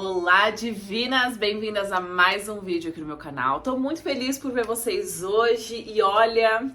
Olá, divinas! Bem-vindas a mais um vídeo aqui no meu canal. Tô muito feliz por ver vocês hoje e olha,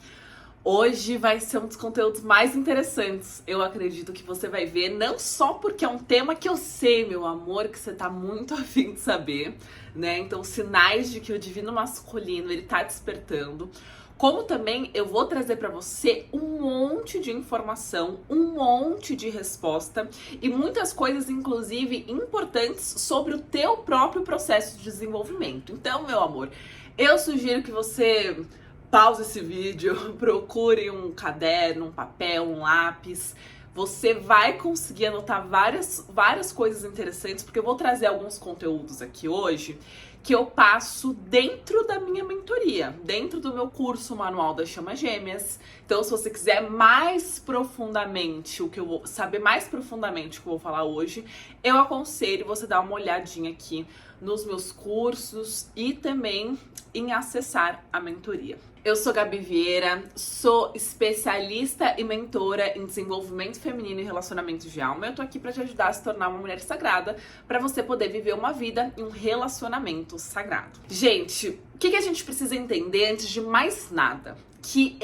hoje vai ser um dos conteúdos mais interessantes. Eu acredito que você vai ver, não só porque é um tema que eu sei, meu amor, que você tá muito afim de saber, né? Então, sinais de que o divino masculino, ele tá despertando. Como também eu vou trazer para você um monte de informação, um monte de resposta e muitas coisas, inclusive, importantes sobre o teu próprio processo de desenvolvimento. Então, meu amor, eu sugiro que você pause esse vídeo, procure um caderno, um papel, um lápis. Você vai conseguir anotar várias coisas interessantes, porque eu vou trazer alguns conteúdos aqui hoje que eu passo dentro da minha mentoria, dentro do meu curso Manual das Chamas Gêmeas. Então, se você quiser mais profundamente saber mais profundamente o que eu vou falar hoje, eu aconselho você dar uma olhadinha aqui nos meus cursos e também em acessar a mentoria. Eu sou Gabi Vieira, sou especialista e mentora em desenvolvimento feminino e relacionamento de alma. Eu tô aqui para te ajudar a se tornar uma mulher sagrada, para você poder viver uma vida e um relacionamento sagrado. Gente, o que a gente precisa entender antes de mais nada? Que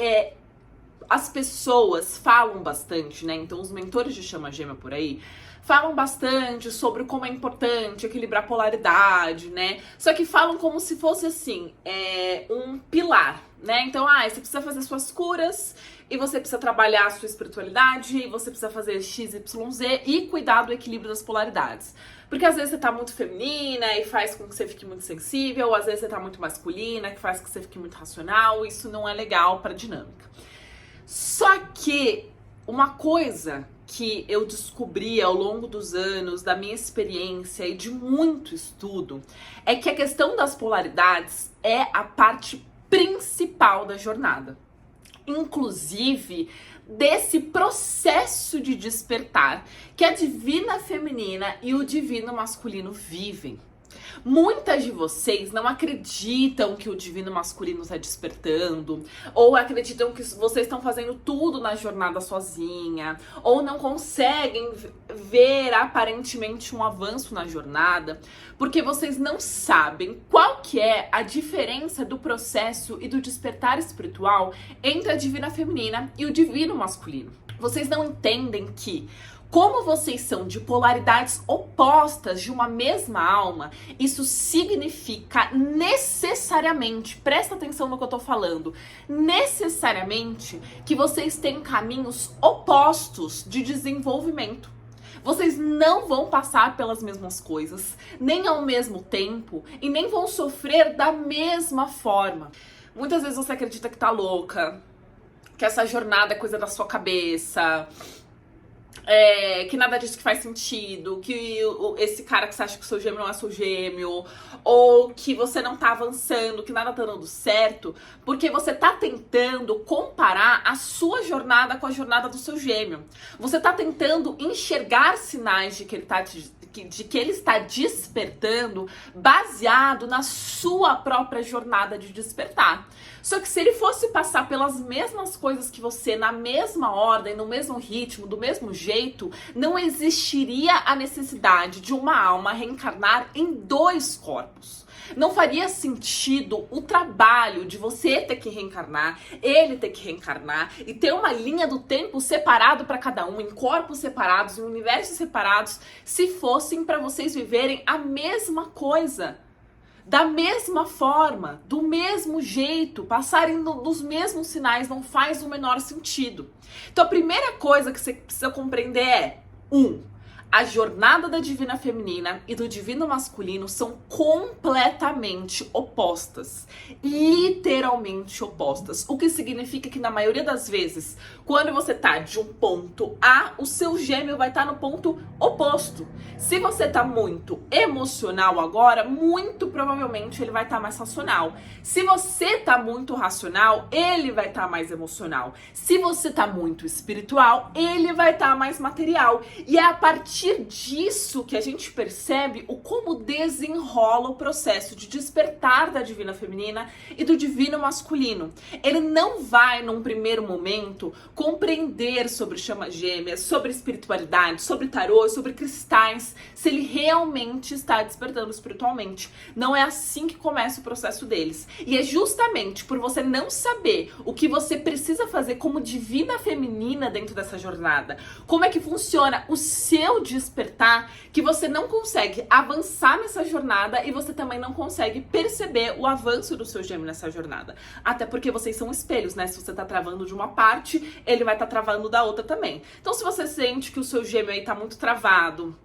as pessoas falam bastante, né? Então, os mentores de chama gêmea por aí falam bastante sobre como é importante equilibrar polaridade, né? Só que falam como se fosse assim, um pilar, né? Então, você precisa fazer suas curas, e você precisa trabalhar a sua espiritualidade, e você precisa fazer XYZ e cuidar do equilíbrio das polaridades. Porque às vezes você tá muito feminina e faz com que você fique muito sensível, ou às vezes você tá muito masculina, que faz com que você fique muito racional, isso não é legal pra dinâmica. Só que uma coisa que eu descobri ao longo dos anos, da minha experiência e de muito estudo, é que a questão das polaridades é a parte principal da jornada. Inclusive, desse processo de despertar que a divina feminina e o divino masculino vivem. Muitas de vocês não acreditam que o divino masculino está despertando, ou acreditam que vocês estão fazendo tudo na jornada sozinha, ou não conseguem ver aparentemente um avanço na jornada, porque vocês não sabem qual que é a diferença do processo e do despertar espiritual entre a divina feminina e o divino masculino. Vocês não entendem que, como vocês são de polaridades opostas de uma mesma alma, isso significa necessariamente, presta atenção no que eu tô falando, necessariamente que vocês têm caminhos opostos de desenvolvimento. Vocês não vão passar pelas mesmas coisas, nem ao mesmo tempo, e nem vão sofrer da mesma forma. Muitas vezes você acredita que tá louca, que essa jornada é coisa da sua cabeça, que nada disso que faz sentido, que esse cara que você acha que o seu gêmeo não é seu gêmeo, ou que você não tá avançando, que nada tá dando certo, porque você tá tentando comparar a sua jornada com a jornada do seu gêmeo. Você tá tentando enxergar sinais de que ele está despertando baseado na sua própria jornada de despertar. Só que se ele fosse passar pelas mesmas coisas que você, na mesma ordem, no mesmo ritmo, do mesmo jeito, não existiria a necessidade de uma alma reencarnar em 2 corpos. Não faria sentido o trabalho de você ter que reencarnar, ele ter que reencarnar e ter uma linha do tempo separado para cada um, em corpos separados, em universos separados, se fossem para vocês viverem a mesma coisa. Da mesma forma, do mesmo jeito, passarem dos mesmos sinais não faz o menor sentido. Então a primeira coisa que você precisa compreender é: a jornada da divina feminina e do divino masculino são completamente opostas, literalmente opostas, o que significa que na maioria das vezes, quando você tá de um ponto A, o seu gêmeo vai estar no ponto oposto. Se você tá muito emocional agora, muito provavelmente ele vai estar mais racional. Se você tá muito racional, ele vai estar mais emocional. Se você tá muito espiritual, ele vai estar mais material. E é a partir partir disso que a gente percebe o como desenrola o processo de despertar da divina feminina e do divino masculino. Ele não vai, num primeiro momento, compreender sobre chamas gêmeas, sobre espiritualidade, sobre tarô, sobre cristais, se ele realmente está despertando espiritualmente. Não é assim que começa o processo deles. E é justamente por você não saber o que você precisa fazer como divina feminina dentro dessa jornada, como é que funciona o seu despertar, que você não consegue avançar nessa jornada e você também não consegue perceber o avanço do seu gêmeo nessa jornada. Até porque vocês são espelhos, né? Se você tá travando de uma parte, ele vai estar travando da outra também. Então, se você sente que o seu gêmeo aí tá muito travado,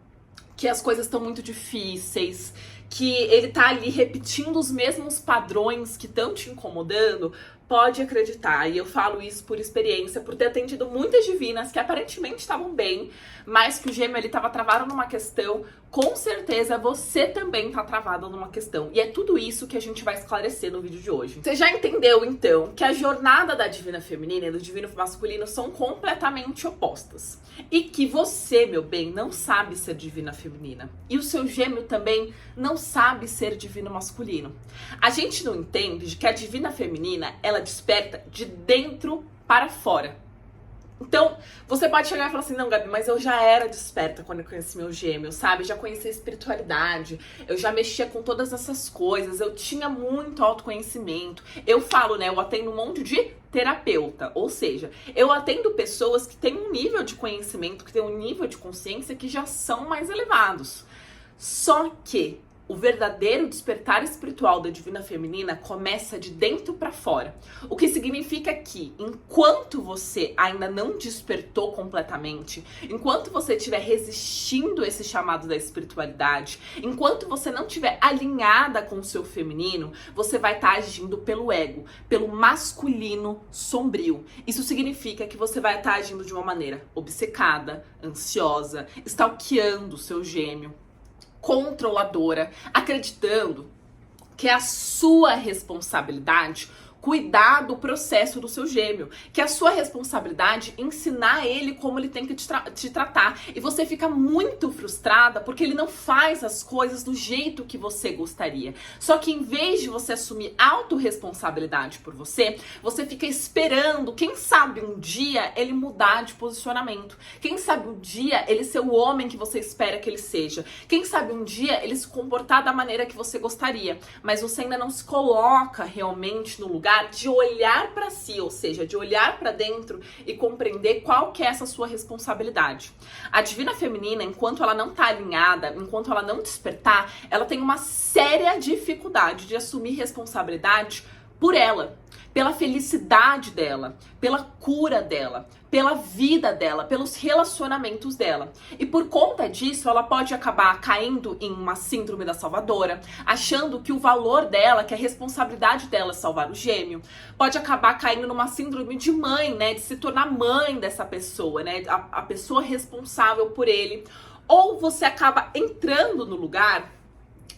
que as coisas estão muito difíceis, que ele tá ali repetindo os mesmos padrões que estão te incomodando, pode acreditar, e eu falo isso por experiência, por ter atendido muitas divinas que aparentemente estavam bem, mas que o gêmeo ele estava travado numa questão, com certeza você também tá travado numa questão. E é tudo isso que a gente vai esclarecer no vídeo de hoje. Você já entendeu, então, que a jornada da divina feminina e do divino masculino são completamente opostas. E que você, meu bem, não sabe ser divina feminina. E o seu gêmeo também não sabe ser divino masculino. A gente não entende de que a divina feminina, ela desperta de dentro para fora. Então, você pode chegar e falar assim, não, Gabi, mas eu já era desperta quando eu conheci meu gêmeo, sabe? Já conheci a espiritualidade, eu já mexia com todas essas coisas, eu tinha muito autoconhecimento. Eu falo, né, eu atendo um monte de terapeuta, ou seja, eu atendo pessoas que têm um nível de conhecimento, que têm um nível de consciência que já são mais elevados. Só que o verdadeiro despertar espiritual da divina feminina começa de dentro para fora. O que significa que, enquanto você ainda não despertou completamente, enquanto você estiver resistindo a esse chamado da espiritualidade, enquanto você não estiver alinhada com o seu feminino, você vai estar agindo pelo ego, pelo masculino sombrio. Isso significa que você vai estar agindo de uma maneira obcecada, ansiosa, stalkeando o seu gêmeo, controladora, acreditando que é a sua responsabilidade cuidar do processo do seu gêmeo, que é a sua responsabilidade ensinar ele como ele tem que te tratar. E você fica muito frustrada porque ele não faz as coisas do jeito que você gostaria. Só que em vez de você assumir autorresponsabilidade por você, você fica esperando, quem sabe um dia ele mudar de posicionamento. Quem sabe um dia ele ser o homem que você espera que ele seja. Quem sabe um dia ele se comportar da maneira que você gostaria. Mas você ainda não se coloca realmente no lugar de olhar para si, ou seja, de olhar para dentro e compreender qual que é essa sua responsabilidade. A divina feminina, enquanto ela não tá alinhada, enquanto ela não despertar, ela tem uma séria dificuldade de assumir responsabilidade por ela, pela felicidade dela, pela cura dela, pela vida dela, pelos relacionamentos dela. E por conta disso, ela pode acabar caindo em uma síndrome da salvadora, achando que o valor dela, que a responsabilidade dela é salvar o gêmeo. Pode acabar caindo numa síndrome de mãe, né, de se tornar mãe dessa pessoa, né, a pessoa responsável por ele. Ou você acaba entrando no lugar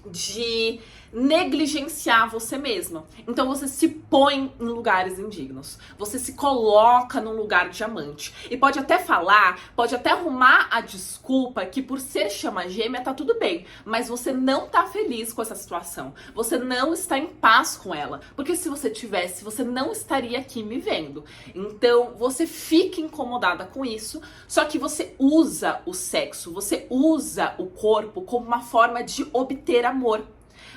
de negligenciar você mesma. Então você se põe em lugares indignos. Você se coloca num lugar diamante. E pode até falar, pode até arrumar a desculpa que por ser chama gêmea tá tudo bem, mas você não tá feliz com essa situação. Você não está em paz com ela. Porque se você tivesse, você não estaria aqui me vendo. Então você fica incomodada com isso, só que você usa o sexo, você usa o corpo como uma forma de obter amor.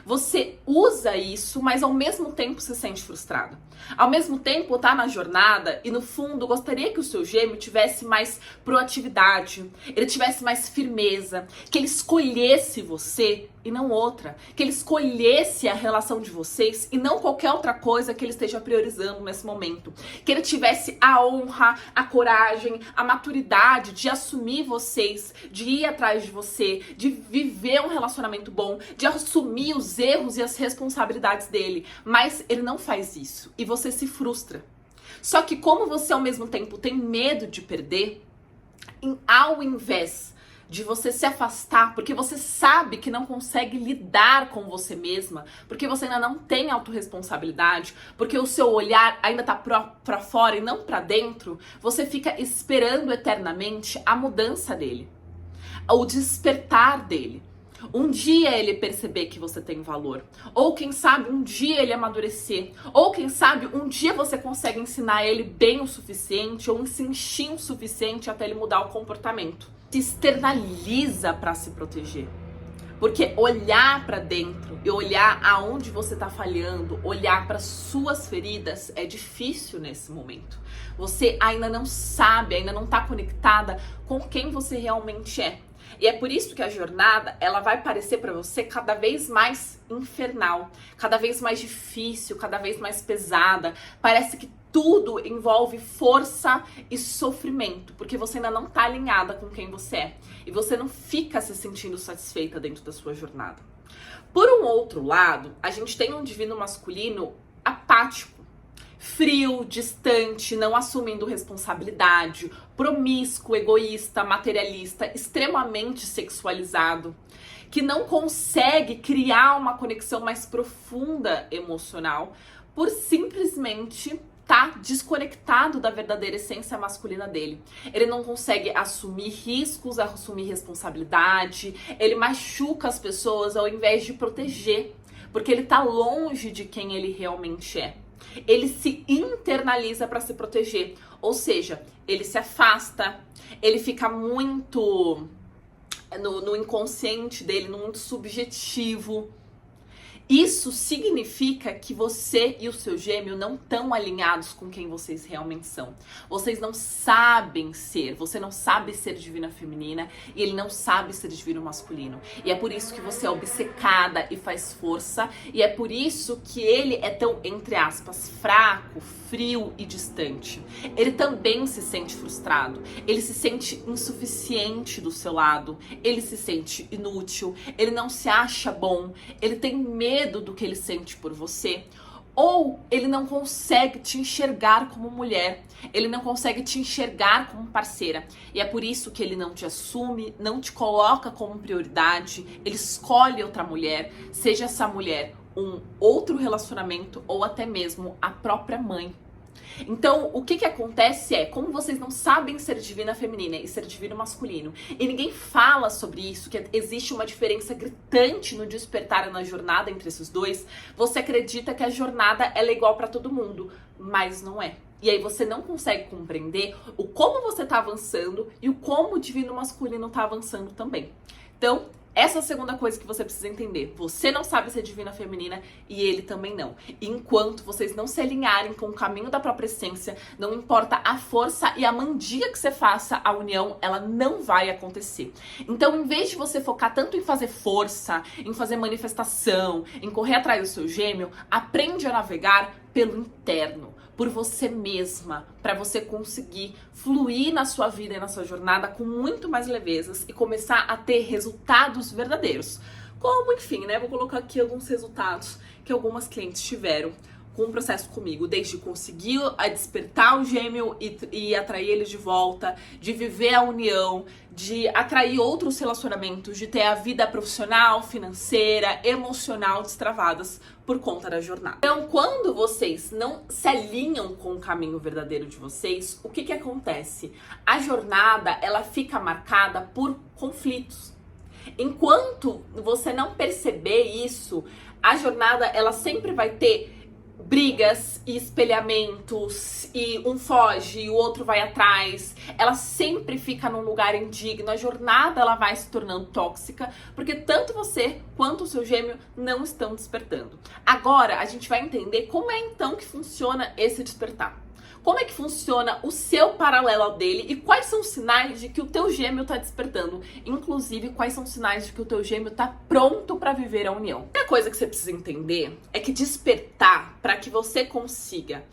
Você usa isso, mas ao mesmo tempo se sente frustrado. Ao mesmo tempo tá na jornada e no fundo gostaria que o seu gêmeo tivesse mais proatividade, ele tivesse mais firmeza, que ele escolhesse você e não outra, que ele escolhesse a relação de vocês e não qualquer outra coisa que ele esteja priorizando nesse momento, que ele tivesse a honra, a coragem, a maturidade de assumir vocês, de ir atrás de você, de viver um relacionamento bom, de assumir os erros e as responsabilidades dele, mas ele não faz isso e você se frustra. Só que como você ao mesmo tempo tem medo de perder, ao invés de você se afastar, porque você sabe que não consegue lidar com você mesma, porque você ainda não tem autorresponsabilidade, porque o seu olhar ainda tá pra fora e não pra dentro, você fica esperando eternamente a mudança dele. o despertar dele. Um dia ele perceber que você tem valor. Ou quem sabe um dia ele amadurecer. Ou quem sabe um dia você consegue ensinar ele bem o suficiente ou insistir o suficiente até ele mudar o comportamento. Se externaliza para se proteger. Porque olhar para dentro e olhar aonde você tá falhando, olhar para suas feridas é difícil nesse momento. Você ainda não sabe, ainda não tá conectada com quem você realmente é. E é por isso que a jornada, ela vai parecer para você cada vez mais infernal, cada vez mais difícil, cada vez mais pesada. Parece que tudo envolve força e sofrimento, porque você ainda não tá alinhada com quem você é. E você não fica se sentindo satisfeita dentro da sua jornada. Por um outro lado, a gente tem um divino masculino apático. Frio, distante, não assumindo responsabilidade, promíscuo, egoísta, materialista, extremamente sexualizado, que não consegue criar uma conexão mais profunda emocional por simplesmente estar desconectado da verdadeira essência masculina dele. Ele não consegue assumir riscos, assumir responsabilidade, ele machuca as pessoas ao invés de proteger, porque ele tá longe de quem ele realmente é. Ele se internaliza para se proteger, ou seja, ele se afasta, ele fica muito no inconsciente dele, no muito subjetivo. Isso significa que você e o seu gêmeo não estão alinhados com quem vocês realmente são. Vocês não sabem ser, você não sabe ser divina feminina e ele não sabe ser divino masculino. E é por isso que você é obcecada e faz força, e é por isso que ele é tão, entre aspas, fraco, frio e distante. Ele também se sente frustrado, ele se sente insuficiente do seu lado, ele se sente inútil, ele não se acha bom, ele tem medo do que ele sente por você, ou ele não consegue te enxergar como mulher, ele não consegue te enxergar como parceira, e é por isso que ele não te assume, não te coloca como prioridade, ele escolhe outra mulher, seja essa mulher um outro relacionamento ou até mesmo a própria mãe. Então, o que acontece é, como vocês não sabem ser divina feminina e ser divino masculino, e ninguém fala sobre isso, que existe uma diferença gritante no despertar e na jornada entre esses dois, você acredita que a jornada ela é igual para todo mundo, mas não é. E aí você não consegue compreender o como você tá avançando e o como o divino masculino tá avançando também. Então, essa é a segunda coisa que você precisa entender. Você não sabe ser divina feminina e ele também não. E enquanto vocês não se alinharem com o caminho da própria essência, não importa a força e a mandia que você faça, a união, ela não vai acontecer. Então, em vez de você focar tanto em fazer força, em fazer manifestação, em correr atrás do seu gêmeo, aprende a navegar pelo interno, por você mesma, para você conseguir fluir na sua vida e na sua jornada com muito mais levezas e começar a ter resultados verdadeiros. Como, enfim, né? Vou colocar aqui alguns resultados que algumas clientes tiveram com o processo comigo, desde conseguir despertar o gêmeo e atrair ele de volta, de viver a união, de atrair outros relacionamentos, de ter a vida profissional, financeira, emocional destravadas por conta da jornada. Então, quando vocês não se alinham com o caminho verdadeiro de vocês, o que acontece? A jornada, ela fica marcada por conflitos. Enquanto você não perceber isso, a jornada, ela sempre vai ter brigas e espelhamentos, e um foge e o outro vai atrás. Ela sempre fica num lugar indigno. A jornada, ela vai se tornando tóxica, porque tanto você quanto o seu gêmeo não estão despertando. Agora, a gente vai entender como é então que funciona esse despertar. Como é que funciona o seu paralelo ao dele e quais são os sinais de que o teu gêmeo tá despertando? Inclusive, quais são os sinais de que o teu gêmeo tá pronto para viver a união? A coisa que você precisa entender é que despertar, para que você consiga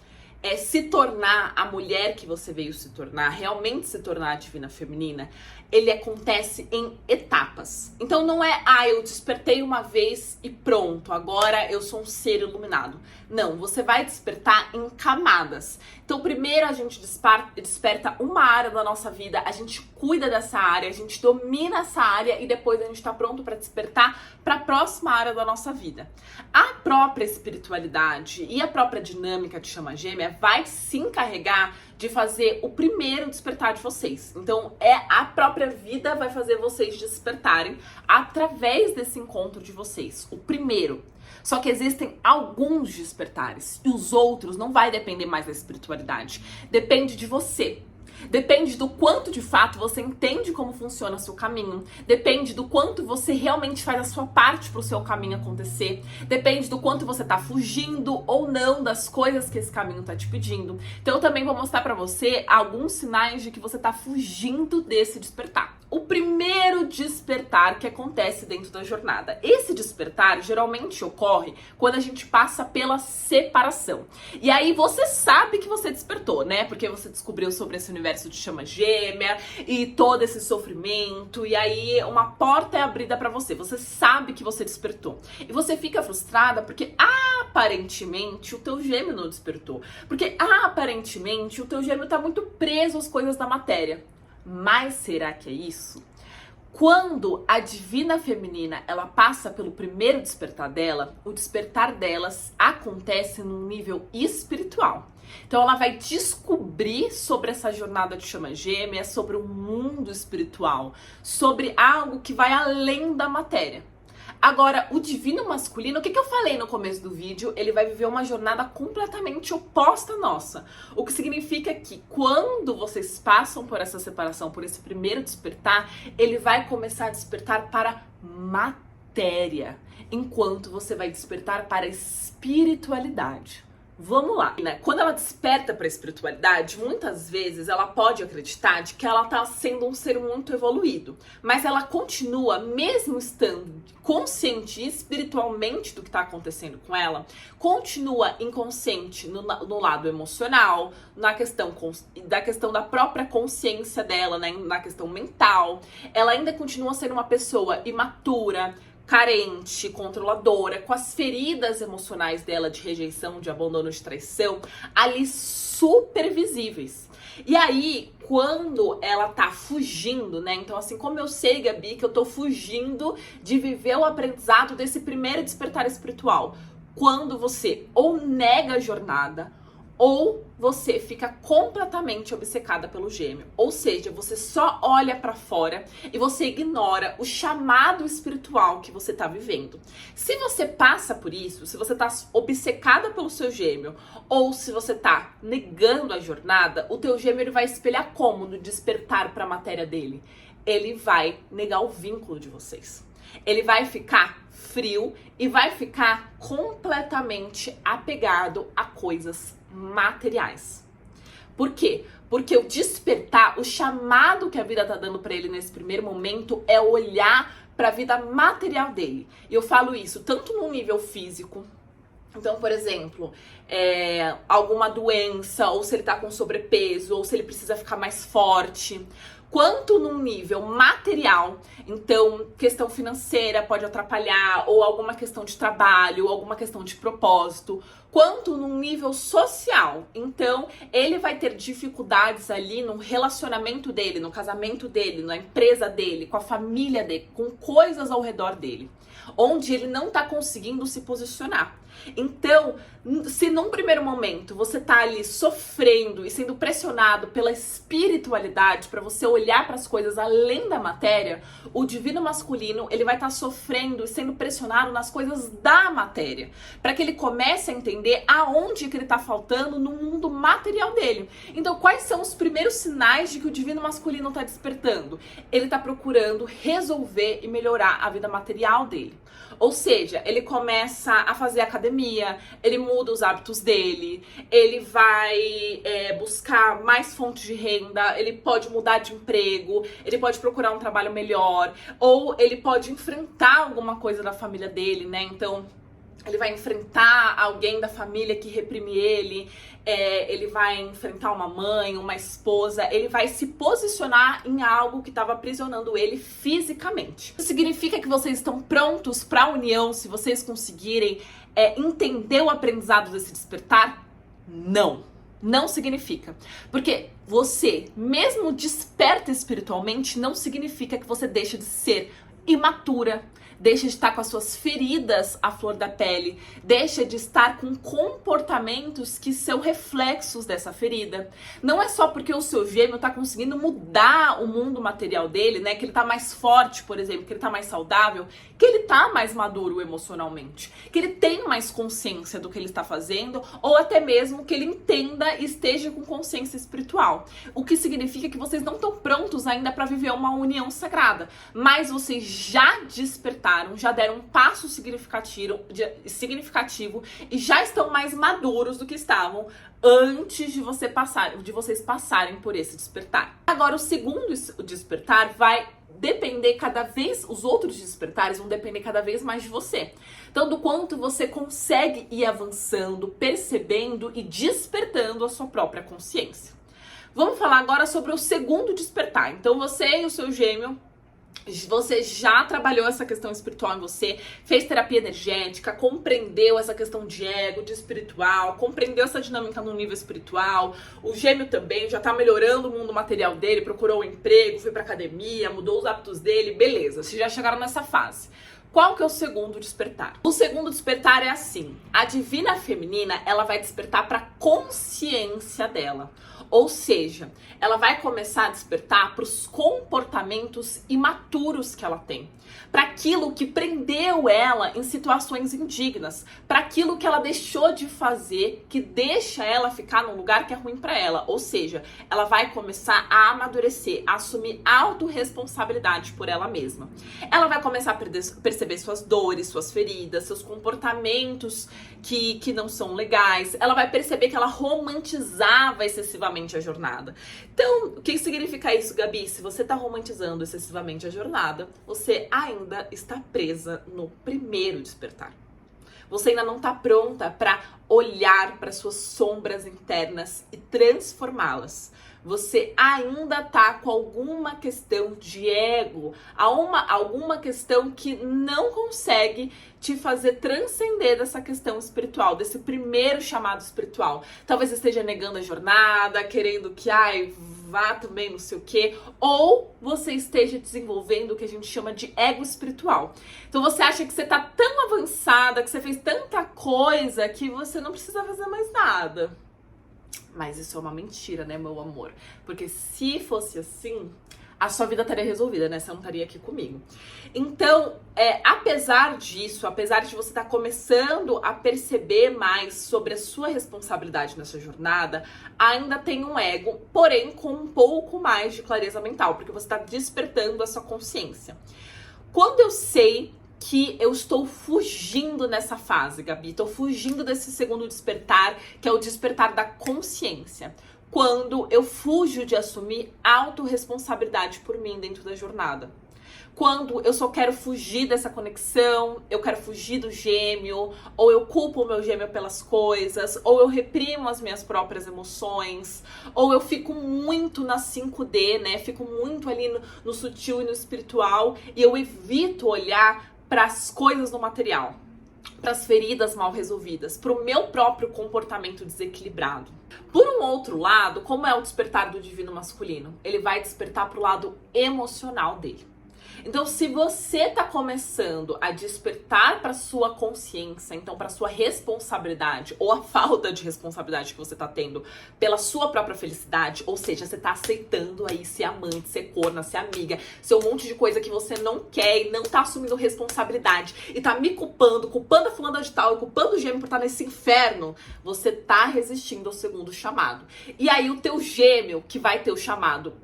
se tornar a mulher que você veio se tornar, realmente se tornar a divina feminina, ele acontece em etapas. Então não é, eu despertei uma vez e pronto, agora eu sou um ser iluminado. Não, você vai despertar em camadas. Então primeiro a gente desperta uma área da nossa vida, a gente cuida dessa área, a gente domina essa área e depois a gente tá pronto para despertar para a próxima área da nossa vida. A própria espiritualidade e a própria dinâmica de chama gêmea né, vai se encarregar de fazer o primeiro despertar de vocês. Então, a própria vida vai fazer vocês despertarem através desse encontro de vocês. O primeiro. Só que existem alguns despertares e os outros não vai depender mais da espiritualidade. Depende de você. Depende do quanto de fato você entende como funciona o seu caminho. Depende do quanto você realmente faz a sua parte para o seu caminho acontecer. Depende do quanto você tá fugindo ou não das coisas que esse caminho tá te pedindo. Então eu também vou mostrar para você alguns sinais de que você tá fugindo desse despertar. O primeiro despertar que acontece dentro da jornada. Esse despertar geralmente ocorre quando a gente passa pela separação. E aí você sabe que você despertou, né? Porque você descobriu sobre esse universo de chama gêmea e todo esse sofrimento. E aí uma porta é abrida pra você. Você sabe que você despertou. E você fica frustrada porque aparentemente o teu gêmeo não despertou. Porque aparentemente o teu gêmeo tá muito preso às coisas da matéria. Mas será que é isso? Quando a divina feminina ela passa pelo primeiro despertar dela, o despertar delas acontece num nível espiritual. Então ela vai descobrir sobre essa jornada de chama gêmea, sobre o mundo espiritual, sobre algo que vai além da matéria. Agora, o divino masculino, o que eu falei no começo do vídeo? Ele vai viver uma jornada completamente oposta à nossa. O que significa que quando vocês passam por essa separação, por esse primeiro despertar, ele vai começar a despertar para matéria, enquanto você vai despertar para a espiritualidade. Vamos lá, né? Quando ela desperta para a espiritualidade, muitas vezes ela pode acreditar de que ela está sendo um ser muito evoluído, mas ela continua, mesmo estando consciente espiritualmente do que está acontecendo com ela, continua inconsciente no lado emocional, na questão da própria consciência dela, né? Na questão mental. Ela ainda continua sendo uma pessoa imatura, carente, controladora, com as feridas emocionais dela de rejeição, de abandono, de traição, ali super visíveis. E aí, quando ela tá fugindo, né? Então, assim, como eu sei, Gabi, que eu tô fugindo de viver o aprendizado desse primeiro despertar espiritual? Quando você ou nega a jornada, ou você fica completamente obcecada pelo gêmeo. Ou seja, você só olha pra fora e você ignora o chamado espiritual que você tá vivendo. Se você passa por isso, se você tá obcecada pelo seu gêmeo, ou se você tá negando a jornada, o teu gêmeo ele vai espelhar como no despertar pra matéria dele? Ele vai negar o vínculo de vocês. Ele vai ficar frio e vai ficar completamente apegado a coisas materiais. Por quê? Porque o despertar, o chamado que a vida tá dando pra ele nesse primeiro momento é olhar pra vida material dele. E eu falo isso tanto no nível físico. Então, por exemplo, alguma doença, ou se ele tá com sobrepeso, ou se ele precisa ficar mais forte, quanto num nível material. Então, questão financeira pode atrapalhar, ou alguma questão de trabalho, ou alguma questão de propósito, quanto num nível social. Então, ele vai ter dificuldades ali no relacionamento dele, no casamento dele, na empresa dele, com a família dele, com coisas ao redor dele, onde ele não tá conseguindo se posicionar. Então, se num primeiro momento você tá ali sofrendo e sendo pressionado pela espiritualidade para você olhar para as coisas além da matéria, o divino masculino, ele vai estar sofrendo e sendo pressionado nas coisas da matéria, para que ele comece a entender aonde que ele tá faltando no mundo material dele. Então, quais são os primeiros sinais de que o divino masculino tá despertando? Ele tá procurando resolver e melhorar a vida material dele. Ou seja, ele começa a fazer academia, ele muda os hábitos dele, ele vai buscar mais fontes de renda, ele pode mudar de emprego, ele pode procurar um trabalho melhor, ou ele pode enfrentar alguma coisa da família dele, né? Então, ele vai enfrentar alguém da família que reprime ele, ele vai enfrentar uma mãe, uma esposa, ele vai se posicionar em algo que estava aprisionando ele fisicamente. Isso significa que vocês estão prontos para a união se vocês conseguirem entender o aprendizado desse despertar? Não. Não significa. Porque você, mesmo desperta espiritualmente, não significa que você deixa de ser imatura, deixa de estar com as suas feridas à flor da pele, deixa de estar com comportamentos que são reflexos dessa ferida. Não é só porque o seu gêmeo está conseguindo mudar o mundo material dele, né, que ele está mais forte, por exemplo, que ele está mais saudável, que ele está mais maduro emocionalmente, que ele tem mais consciência do que ele está fazendo, ou até mesmo que ele entenda e esteja com consciência espiritual. O que significa que vocês não estão prontos ainda para viver uma união sagrada, mas vocês já despertaram, já deram um passo significativo e já estão mais maduros do que estavam antes de vocês passarem por esse despertar. Agora, o segundo despertar vai depender cada vez, os outros despertares vão depender cada vez mais de você. Então, do quanto você consegue ir avançando, percebendo e despertando a sua própria consciência. Vamos falar agora sobre o segundo despertar. Então, você e o seu gêmeo, você já trabalhou essa questão espiritual em você, fez terapia energética, compreendeu essa questão de ego, de espiritual, compreendeu essa dinâmica no nível espiritual. O gêmeo também já tá melhorando o mundo material dele, procurou um emprego, foi pra academia, mudou os hábitos dele, beleza, vocês já chegaram nessa fase. Qual que é o segundo despertar? O segundo despertar é assim: a divina feminina, ela vai despertar para a consciência dela. Ou seja, ela vai começar a despertar para os comportamentos imaturos que ela tem, para aquilo que prendeu ela em situações indignas, para aquilo que ela deixou de fazer, que deixa ela ficar num lugar que é ruim para ela. Ou seja, ela vai começar a amadurecer, a assumir autorresponsabilidade por ela mesma. Ela vai começar a perceber suas dores, suas feridas, seus comportamentos que não são legais. Ela vai perceber que ela romantizava excessivamente a jornada. Então, o que significa isso, Gabi? Se você tá romantizando excessivamente a jornada, você ainda está presa no primeiro despertar. Você ainda não tá pronta para olhar para suas sombras internas e transformá-las. Você ainda tá com alguma questão de ego, alguma questão que não consegue te fazer transcender dessa questão espiritual, desse primeiro chamado espiritual. Talvez esteja negando a jornada, querendo que, vá também não sei o quê, ou você esteja desenvolvendo o que a gente chama de ego espiritual. Então você acha que você tá tão avançada, que você fez tanta coisa, que você não precisa fazer mais nada. Mas isso é uma mentira, né, meu amor? Porque se fosse assim, a sua vida estaria resolvida, né? Você não estaria aqui comigo. Então, apesar disso, apesar de você estar começando a perceber mais sobre a sua responsabilidade nessa jornada, ainda tem um ego, porém com um pouco mais de clareza mental, porque você está despertando a sua consciência. Quando eu sei que eu estou fugindo nessa fase, Gabi, estou fugindo desse segundo despertar, que é o despertar da consciência. Quando eu fujo de assumir autorresponsabilidade por mim dentro da jornada. Quando eu só quero fugir dessa conexão, eu quero fugir do gêmeo, ou eu culpo o meu gêmeo pelas coisas, ou eu reprimo as minhas próprias emoções, ou eu fico muito na 5D, né? Fico muito ali no sutil e no espiritual, e eu evito olhar para as coisas do material, para as feridas mal resolvidas, para o meu próprio comportamento desequilibrado. Por um outro lado, como é o despertar do divino masculino? Ele vai despertar para o lado emocional dele. Então, se você tá começando a despertar para sua consciência, então para sua responsabilidade ou a falta de responsabilidade que você tá tendo pela sua própria felicidade, ou seja, você tá aceitando aí ser amante, ser corna, ser amiga, ser um monte de coisa que você não quer e não tá assumindo responsabilidade e tá me culpando a fulana de tal e culpando o gêmeo por estar nesse inferno, você tá resistindo ao segundo chamado. E aí o teu gêmeo, que vai ter o chamado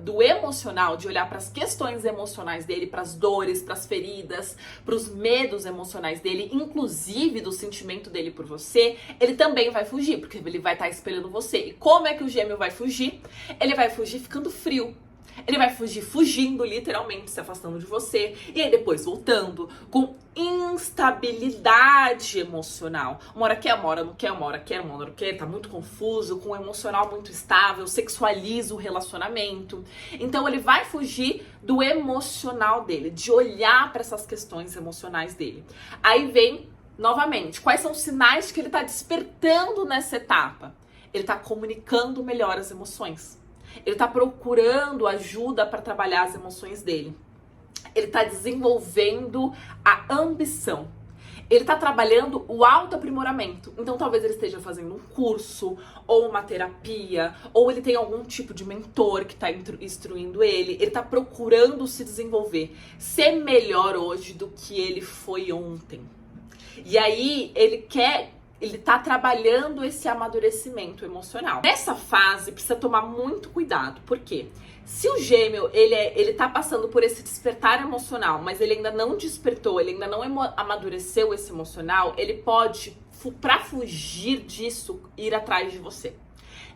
do emocional, de olhar para as questões emocionais dele, para as dores, para as feridas, para os medos emocionais dele, inclusive do sentimento dele por você, ele também vai fugir, porque ele vai estar espelhando você. E como é que o gêmeo vai fugir? Ele vai fugir ficando frio. Ele vai fugir fugindo, literalmente, se afastando de você. E aí depois voltando com instabilidade emocional. Uma hora quer, uma hora não quer, uma hora quer, uma hora não quer. Tá muito confuso, com um emocional muito estável, sexualiza o relacionamento. Então ele vai fugir do emocional dele, de olhar para essas questões emocionais dele. Aí vem, novamente, quais são os sinais que ele tá despertando nessa etapa? Ele tá comunicando melhor as emoções. Ele tá procurando ajuda para trabalhar as emoções dele. ele tá desenvolvendo a ambição. Ele tá trabalhando o autoaprimoramento. Então talvez ele esteja fazendo um curso, ou uma terapia, ou ele tem algum tipo de mentor que tá instruindo ele. Ele tá procurando se desenvolver, ser melhor hoje do que ele foi ontem. E aí ele tá trabalhando esse amadurecimento emocional. Nessa fase precisa tomar muito cuidado. Por quê? Se o gêmeo, ele tá passando por esse despertar emocional, mas ele ainda não despertou, ele ainda não amadureceu esse emocional, ele pode, pra fugir disso, ir atrás de você.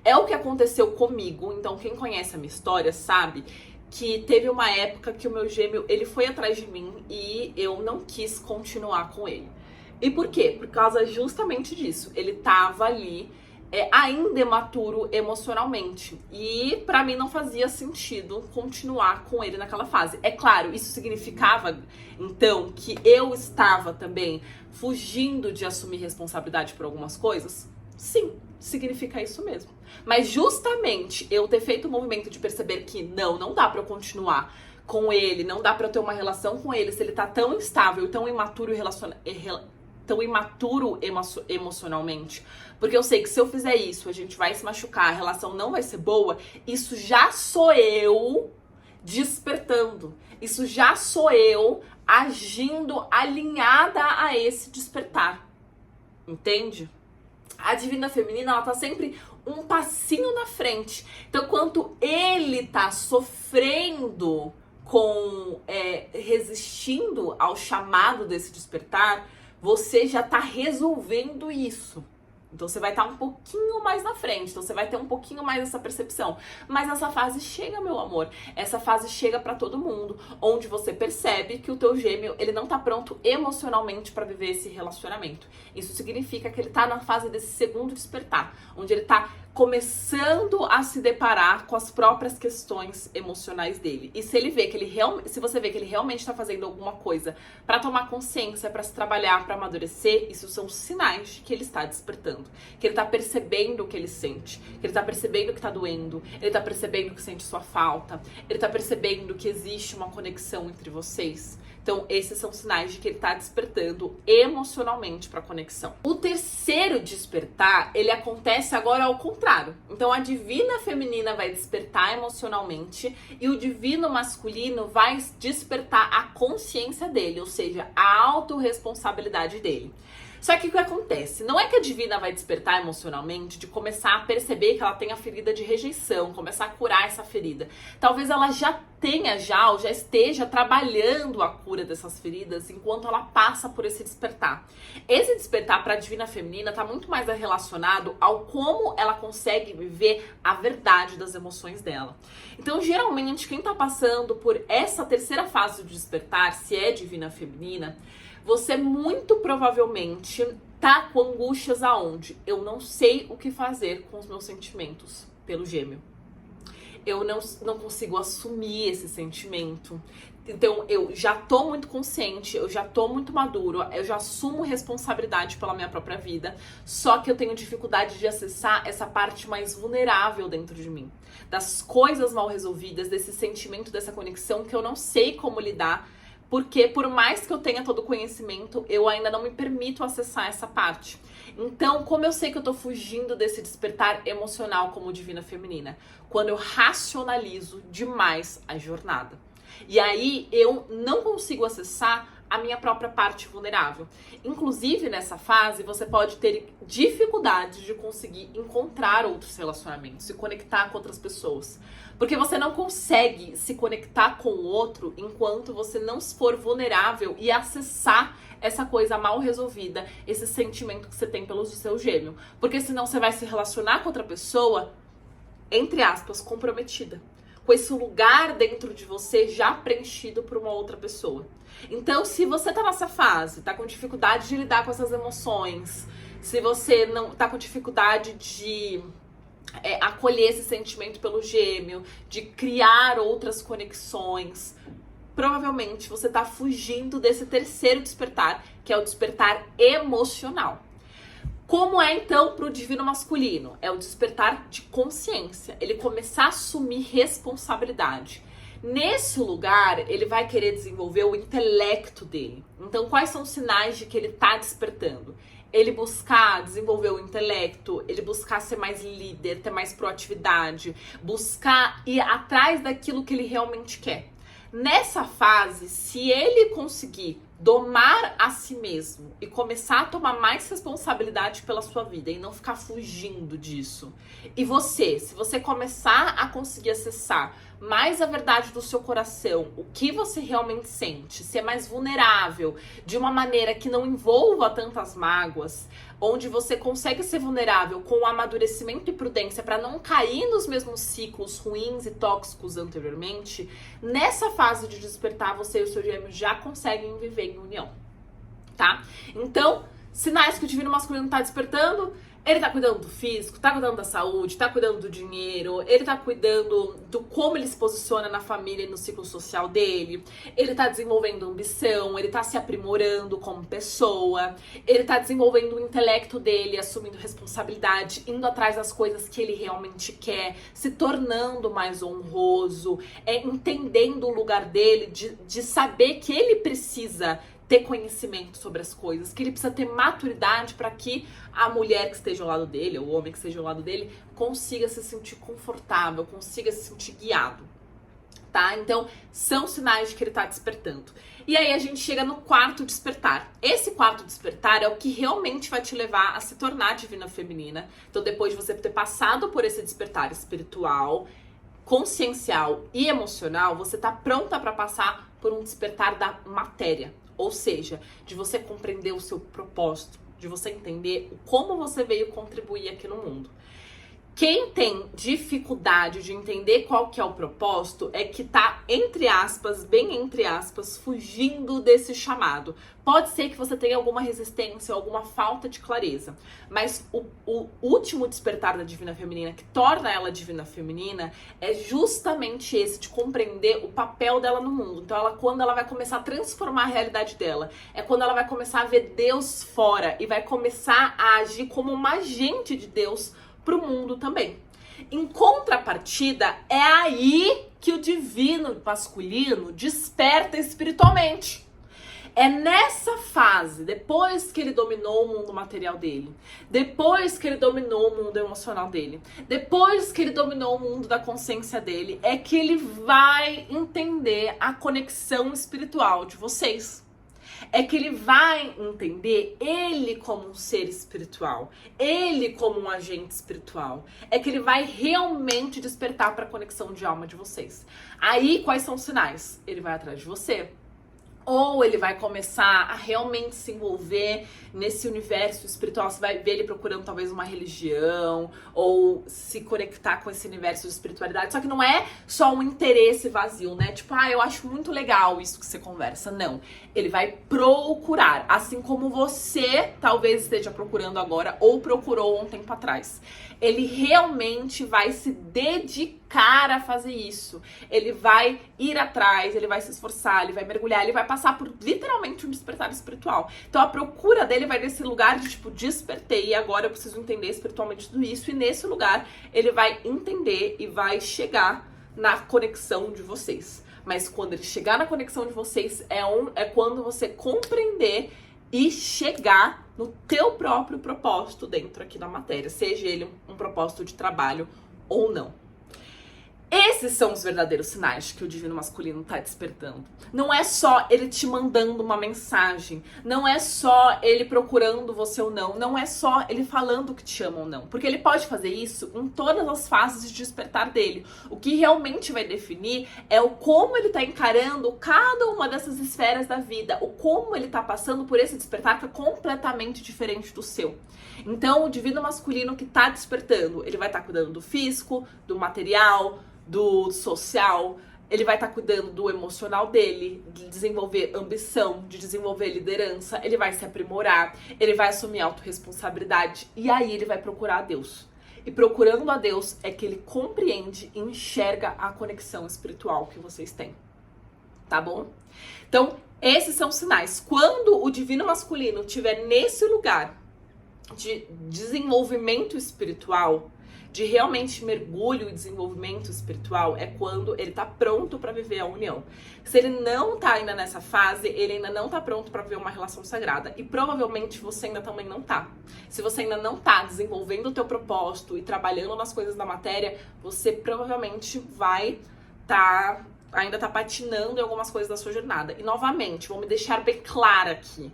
É o que aconteceu comigo. Então quem conhece a minha história sabe que teve uma época que o meu gêmeo, ele foi atrás de mim e eu não quis continuar com ele. E por quê? Por causa justamente disso. Ele tava ali ainda imaturo emocionalmente. E pra mim não fazia sentido continuar com ele naquela fase. É claro, isso significava, então, que eu estava também fugindo de assumir responsabilidade por algumas coisas? Sim, significa isso mesmo. Mas justamente eu ter feito o movimento de perceber que não dá pra eu continuar com ele, não dá pra eu ter uma relação com ele se ele tá tão instável, tão imaturo emocionalmente, porque eu sei que se eu fizer isso, a gente vai se machucar, a relação não vai ser boa. Isso já sou eu despertando. Isso já sou eu agindo alinhada a esse despertar. Entende? A divina feminina, ela tá sempre um passinho na frente. Então, quanto ele tá sofrendo resistindo ao chamado desse despertar, você já tá resolvendo isso. Então você vai estar um pouquinho mais na frente, então você vai ter um pouquinho mais essa percepção. Mas essa fase chega, meu amor. Essa fase chega pra todo mundo, onde você percebe que o teu gêmeo, ele não tá pronto emocionalmente pra viver esse relacionamento. Isso significa que ele tá na fase desse segundo despertar, onde ele tá começando a se deparar com as próprias questões emocionais dele. E se ele vê que se você vê que ele realmente está fazendo alguma coisa para tomar consciência, para se trabalhar, para amadurecer, isso são sinais de que ele está despertando, que ele está percebendo o que ele sente, que ele está percebendo que está doendo, ele está percebendo que sente sua falta, ele está percebendo que existe uma conexão entre vocês. Então, esses são sinais de que ele está despertando emocionalmente para a conexão. O terceiro despertar, ele acontece agora ao contrário. Então, a divina feminina vai despertar emocionalmente e o divino masculino vai despertar a consciência dele, ou seja, a autorresponsabilidade dele. Só que o que acontece? Não é que a divina vai despertar emocionalmente de começar a perceber que ela tem a ferida de rejeição, começar a curar essa ferida. Talvez ela já esteja trabalhando a cura dessas feridas enquanto ela passa por esse despertar. Esse despertar para a divina feminina está muito mais relacionado ao como ela consegue viver a verdade das emoções dela. Então, geralmente, quem está passando por essa terceira fase do despertar, se é divina feminina, você muito provavelmente tá com angústias aonde? Eu não sei o que fazer com os meus sentimentos pelo gêmeo. Eu não consigo assumir esse sentimento. Então, eu já tô muito consciente, eu já tô muito maduro, eu já assumo responsabilidade pela minha própria vida, só que eu tenho dificuldade de acessar essa parte mais vulnerável dentro de mim. Das coisas mal resolvidas, desse sentimento, dessa conexão que eu não sei como lidar, porque por mais que eu tenha todo o conhecimento, eu ainda não me permito acessar essa parte. Então, como eu sei que eu tô fugindo desse despertar emocional como divina feminina? Quando eu racionalizo demais a jornada. E aí eu não consigo acessar a minha própria parte vulnerável. Inclusive, nessa fase, você pode ter dificuldade de conseguir encontrar outros relacionamentos, se conectar com outras pessoas. Porque você não consegue se conectar com o outro enquanto você não for vulnerável e acessar essa coisa mal resolvida, esse sentimento que você tem pelo seu gêmeo. Porque senão você vai se relacionar com outra pessoa, entre aspas, comprometida, com esse lugar dentro de você já preenchido por uma outra pessoa. Então, se você tá nessa fase, tá com dificuldade de lidar com essas emoções, se você não tá com dificuldade de acolher esse sentimento pelo gêmeo, de criar outras conexões, provavelmente você tá fugindo desse terceiro despertar, que é o despertar emocional. Como é, então, para o divino masculino? É o despertar de consciência. Ele começar a assumir responsabilidade. Nesse lugar, ele vai querer desenvolver o intelecto dele. Então, quais são os sinais de que ele tá despertando? Ele buscar desenvolver o intelecto, ele buscar ser mais líder, ter mais proatividade, buscar ir atrás daquilo que ele realmente quer. Nessa fase, se ele conseguir domar a si mesmo e começar a tomar mais responsabilidade pela sua vida e não ficar fugindo disso, e você, se você começar a conseguir acessar mais a verdade do seu coração, o que você realmente sente, ser mais vulnerável de uma maneira que não envolva tantas mágoas, onde você consegue ser vulnerável com amadurecimento e prudência para não cair nos mesmos ciclos ruins e tóxicos anteriormente, nessa fase de despertar, você e o seu gêmeo já conseguem viver em união, tá? Então, sinais que o divino masculino tá despertando: ele tá cuidando do físico, tá cuidando da saúde, tá cuidando do dinheiro, ele tá cuidando do como ele se posiciona na família e no ciclo social dele, ele tá desenvolvendo ambição, ele tá se aprimorando como pessoa, ele tá desenvolvendo o intelecto dele, assumindo responsabilidade, indo atrás das coisas que ele realmente quer, se tornando mais honroso, entendendo o lugar dele, de saber que ele precisa ter conhecimento sobre as coisas, que ele precisa ter maturidade para que a mulher que esteja ao lado dele, ou o homem que esteja ao lado dele, consiga se sentir confortável, consiga se sentir guiado, tá? Então, são sinais de que ele tá despertando. E aí a gente chega no quarto despertar. Esse quarto despertar é o que realmente vai te levar a se tornar divina feminina. Então, depois de você ter passado por esse despertar espiritual, consciencial e emocional, você tá pronta para passar por um despertar da matéria. Ou seja, de você compreender o seu propósito, de você entender como você veio contribuir aqui no mundo. Quem tem dificuldade de entender qual que é o propósito é que tá, entre aspas, bem entre aspas, fugindo desse chamado. Pode ser que você tenha alguma resistência, alguma falta de clareza, mas o último despertar da divina feminina, que torna ela divina feminina, é justamente esse, de compreender o papel dela no mundo. Então, quando ela vai começar a transformar a realidade dela, é quando ela vai começar a ver Deus fora e vai começar a agir como uma agente de Deus para o mundo também. Em contrapartida, é aí que o divino masculino desperta espiritualmente. É nessa fase, depois que ele dominou o mundo material dele, depois que ele dominou o mundo emocional dele, depois que ele dominou o mundo da consciência dele, é que ele vai entender a conexão espiritual de vocês. É que ele vai entender ele como um ser espiritual, ele como um agente espiritual. É que ele vai realmente despertar para a conexão de alma de vocês. Aí, quais são os sinais? Ele vai atrás de você. Ou ele vai começar a realmente se envolver nesse universo espiritual. Você vai ver ele procurando talvez uma religião, ou se conectar com esse universo de espiritualidade. Só que não é só um interesse vazio, né? Tipo, eu acho muito legal isso que você conversa. Não. Ele vai procurar, assim como você talvez esteja procurando agora, ou procurou um tempo atrás. Ele realmente vai se dedicar a fazer isso. Ele vai ir atrás, ele vai se esforçar, ele vai mergulhar, ele vai passar por literalmente um despertar espiritual. Então a procura dele vai nesse lugar de tipo, despertei e agora eu preciso entender espiritualmente tudo isso. E nesse lugar ele vai entender e vai chegar na conexão de vocês. Mas quando ele chegar na conexão de vocês, é quando você compreender e chegar no teu próprio propósito dentro aqui da matéria, seja ele um propósito de trabalho ou não. Esses são os verdadeiros sinais que o divino masculino está despertando. Não é só ele te mandando uma mensagem, não é só ele procurando você ou não, não é só ele falando que te ama ou não, porque ele pode fazer isso em todas as fases de despertar dele. O que realmente vai definir é o como ele está encarando cada uma dessas esferas da vida, o como ele está passando por esse despertar que é completamente diferente do seu. Então, o divino masculino que está despertando, ele vai estar cuidando do físico, do material, do social, ele vai estar cuidando do emocional dele, de desenvolver ambição, de desenvolver liderança, ele vai se aprimorar, ele vai assumir autorresponsabilidade e aí ele vai procurar a Deus. E procurando a Deus é que ele compreende e enxerga a conexão espiritual que vocês têm. Tá bom? Então, esses são os sinais. Quando o divino masculino estiver nesse lugar de desenvolvimento espiritual, de realmente mergulho e desenvolvimento espiritual é quando ele tá pronto para viver a união. Se ele não tá ainda nessa fase, ele ainda não tá pronto para viver uma relação sagrada. E provavelmente você ainda também não tá. Se você ainda não tá desenvolvendo o teu propósito e trabalhando nas coisas da matéria, você provavelmente vai ainda tá patinando em algumas coisas da sua jornada. E novamente, vou me deixar bem clara aqui.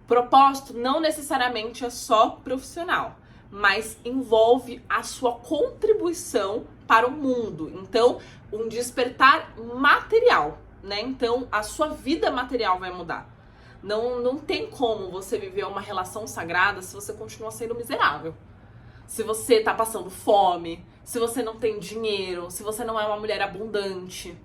Propósito não necessariamente é só profissional, mas envolve a sua contribuição para o mundo. Então, um despertar material, né? Então, a sua vida material vai mudar. Não tem como você viver uma relação sagrada se você continua sendo miserável. Se você tá passando fome, se você não tem dinheiro, se você não é uma mulher abundante.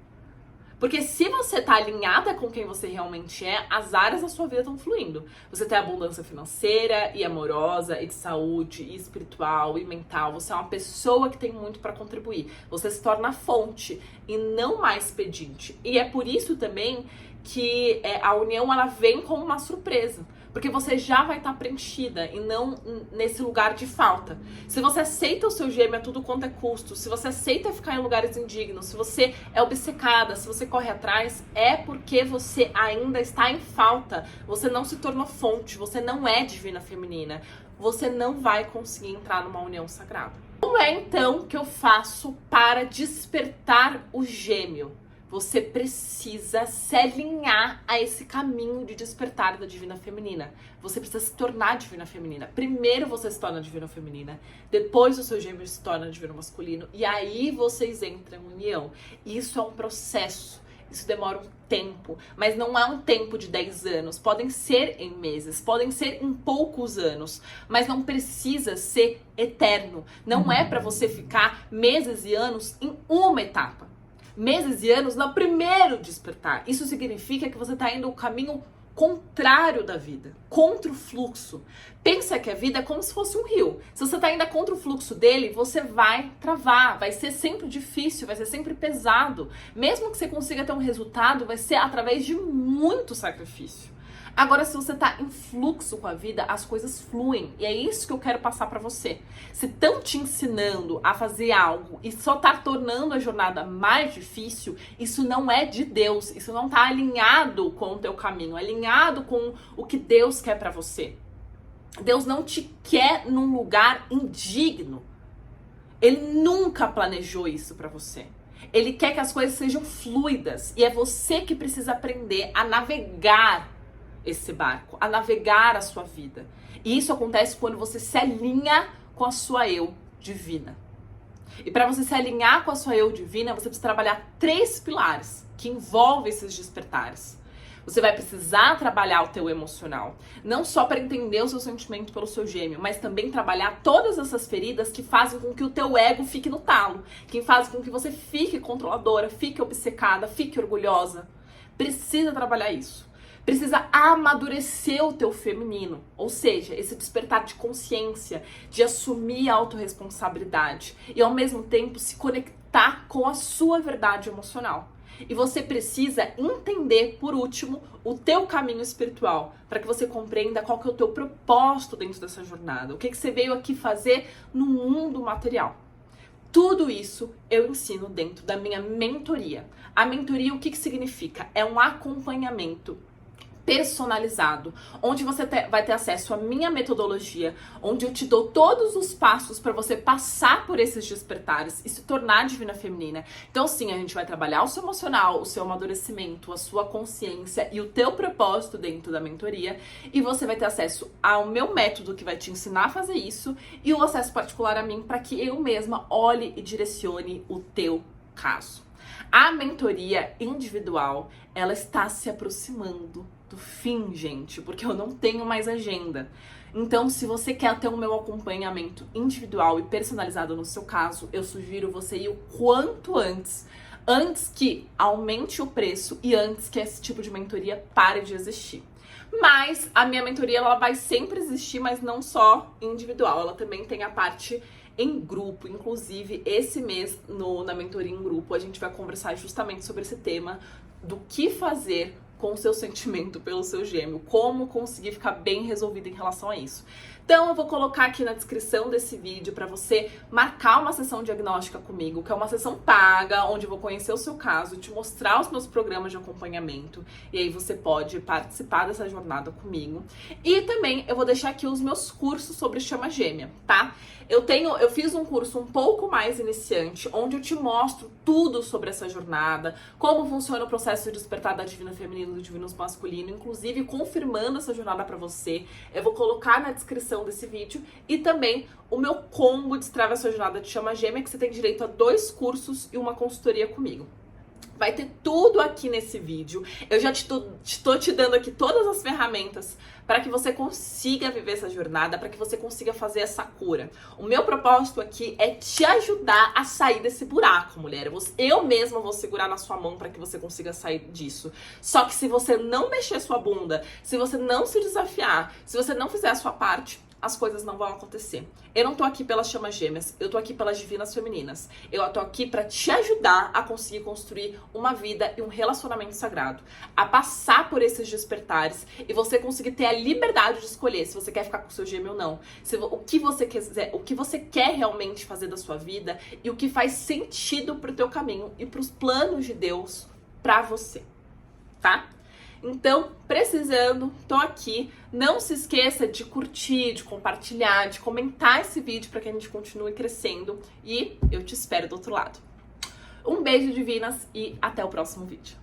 Porque se você tá alinhada com quem você realmente é, as áreas da sua vida estão fluindo. Você tem abundância financeira e amorosa, e de saúde, e espiritual, e mental. Você é uma pessoa que tem muito para contribuir. Você se torna fonte e não mais pedinte. E é por isso também que a união ela vem como uma surpresa. Porque você já vai estar preenchida e não nesse lugar de falta. Se você aceita o seu gêmeo a tudo quanto é custo, se você aceita ficar em lugares indignos, se você é obcecada, se você corre atrás, é porque você ainda está em falta. Você não se tornou fonte, você não é divina feminina. Você não vai conseguir entrar numa união sagrada. Como é então que eu faço para despertar o gêmeo? Você precisa se alinhar a esse caminho de despertar da divina feminina. Você precisa se tornar divina feminina. Primeiro você se torna divina feminina, depois o seu gêmeo se torna divino masculino, e aí vocês entram em união. Isso é um processo, isso demora um tempo, mas não é um tempo de 10 anos. Podem ser em meses, podem ser em poucos anos, mas não precisa ser eterno. Não é para você ficar meses e anos em uma etapa. Meses e anos no primeiro despertar. Isso significa que você está indo o caminho contrário da vida, contra o fluxo. Pensa que a vida é como se fosse um rio. Se você está indo contra o fluxo dele, você vai travar, vai ser sempre difícil, vai ser sempre pesado. Mesmo que você consiga ter um resultado, vai ser através de muito sacrifício. Agora, se você tá em fluxo com a vida, as coisas fluem. E é isso que eu quero passar pra você. Se estão te ensinando a fazer algo e só tá tornando a jornada mais difícil, isso não é de Deus. Isso não tá alinhado com o teu caminho, alinhado com o que Deus quer pra você. Deus não te quer num lugar indigno. Ele nunca planejou isso pra você. Ele quer que as coisas sejam fluidas. E é você que precisa aprender a navegar esse barco, a navegar a sua vida. E isso acontece quando você se alinha com a sua eu divina. E para você se alinhar com a sua eu divina, você precisa trabalhar 3 pilares que envolvem esses despertares. Você vai precisar trabalhar o teu emocional, não só para entender o seu sentimento pelo seu gêmeo, mas também trabalhar todas essas feridas que fazem com que o teu ego fique no talo, que fazem com que você fique controladora, fique obcecada, fique orgulhosa. Precisa trabalhar isso. Precisa amadurecer o teu feminino, ou seja, esse despertar de consciência, de assumir a autorresponsabilidade e ao mesmo tempo se conectar com a sua verdade emocional. E você precisa entender, por último, o teu caminho espiritual, para que você compreenda qual que é o teu propósito dentro dessa jornada, o que você veio aqui fazer no mundo material. Tudo isso eu ensino dentro da minha mentoria. A mentoria, o que significa? É um acompanhamento personalizado, onde você vai ter acesso à minha metodologia, onde eu te dou todos os passos para você passar por esses despertares e se tornar divina feminina. Então sim, a gente vai trabalhar o seu emocional, o seu amadurecimento, a sua consciência e o teu propósito dentro da mentoria, e você vai ter acesso ao meu método que vai te ensinar a fazer isso e o acesso particular a mim para que eu mesma olhe e direcione o teu caso. A mentoria individual, ela está se aproximando do fim, gente, porque eu não tenho mais agenda. Então, se você quer ter o meu acompanhamento individual e personalizado no seu caso, eu sugiro você ir o quanto antes que aumente o preço e antes que esse tipo de mentoria pare de existir. Mas a minha mentoria, ela vai sempre existir, mas não só individual, ela também tem a parte em grupo. Inclusive, esse mês na mentoria em grupo, a gente vai conversar justamente sobre esse tema do que fazer com o seu sentimento pelo seu gêmeo, como conseguir ficar bem resolvido em relação a isso. Então eu vou colocar aqui na descrição desse vídeo para você marcar uma sessão diagnóstica comigo, que é uma sessão paga, onde eu vou conhecer o seu caso, te mostrar os meus programas de acompanhamento, e aí você pode participar dessa jornada comigo. E também eu vou deixar aqui os meus cursos sobre chama gêmea, tá? Eu fiz um curso um pouco mais iniciante, onde eu te mostro tudo sobre essa jornada, como funciona o processo de despertar da divina feminina e do divino masculino, inclusive confirmando essa jornada pra você. Eu vou colocar na descrição desse vídeo e também o meu combo Destrava Sua Jornada de Chama Gêmea, que você tem direito a 2 cursos e uma consultoria comigo. Vai ter tudo aqui nesse vídeo. Eu já estou te dando aqui todas as ferramentas para que você consiga viver essa jornada, para que você consiga fazer essa cura. O meu propósito aqui é te ajudar a sair desse buraco, mulher. Eu mesma vou segurar na sua mão para que você consiga sair disso. Só que se você não mexer sua bunda, se você não se desafiar, se você não fizer a sua parte, as coisas não vão acontecer. Eu não tô aqui pelas chamas gêmeas, eu tô aqui pelas divinas femininas. Eu tô aqui pra te ajudar a conseguir construir uma vida e um relacionamento sagrado, a passar por esses despertares e você conseguir ter a liberdade de escolher se você quer ficar com o seu gêmeo ou não, o que você quiser, o que você quer realmente fazer da sua vida e o que faz sentido pro teu caminho e pros planos de Deus pra você, tá? Então, precisando, tô aqui. Não se esqueça de curtir, de compartilhar, de comentar esse vídeo para que a gente continue crescendo. E eu te espero do outro lado. Um beijo, divinas, e até o próximo vídeo.